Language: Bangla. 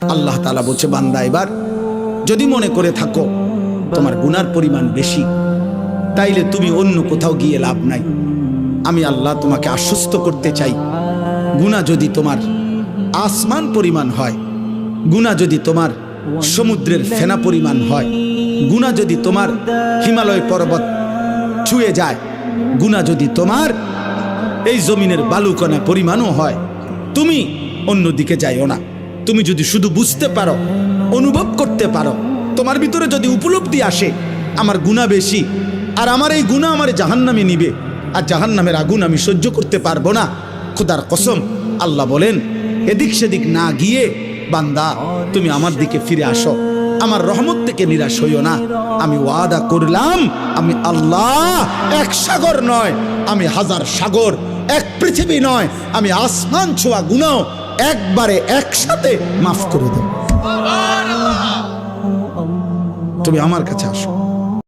আল্লাহ তাআলা বলছে, বান্দা এবার যদি মনে করে থাকো তোমার গুনার পরিমাণ বেশি, তাইলে তুমি অন্য কোথাও গিয়ে লাভ নাই। আমি আল্লাহ তোমাকে আশ্বস্ত করতে চাই, গুনাহ যদি তোমার আসমান পরিমাণ হয়, গুনাহ যদি তোমার সমুদ্রের ফেনা পরিমাণ হয়, গুনাহ যদি তোমার হিমালয় পর্বত ছুঁয়ে যায়, গুনাহ যদি তোমার এই জমিনের বালুকণা পরিমাণও হয়, তুমি অন্যদিকে যাইও না। তুমি যদি শুধু বুঝতে পারো, অনুভব করতে পারো, তোমার ভিতরে যদি উপলব্ধি আসে আমার গুনাহ বেশি, আর আমার এই গুনাহ আমার জাহান্নামে নিবে, আর জাহান্নামের আগুন আমি সহ্য করতে পারবো না, খোদার কসম আল্লাহ বলেন এদিক সেদিক না গিয়ে বান্দা তুমি আমার দিকে ফিরে আসো, আমার রহমত থেকে নিরাশ হইও না। আমি ওয়াদা করলাম, আমি আল্লাহ এক সাগর নয়, আমি হাজার সাগর, এক পৃথিবী নয়, আমি আসমান ছোঁয়া গুনাহ একবারে একসাথে মাফ করে দেব। তুমি আমার কাছে আসো।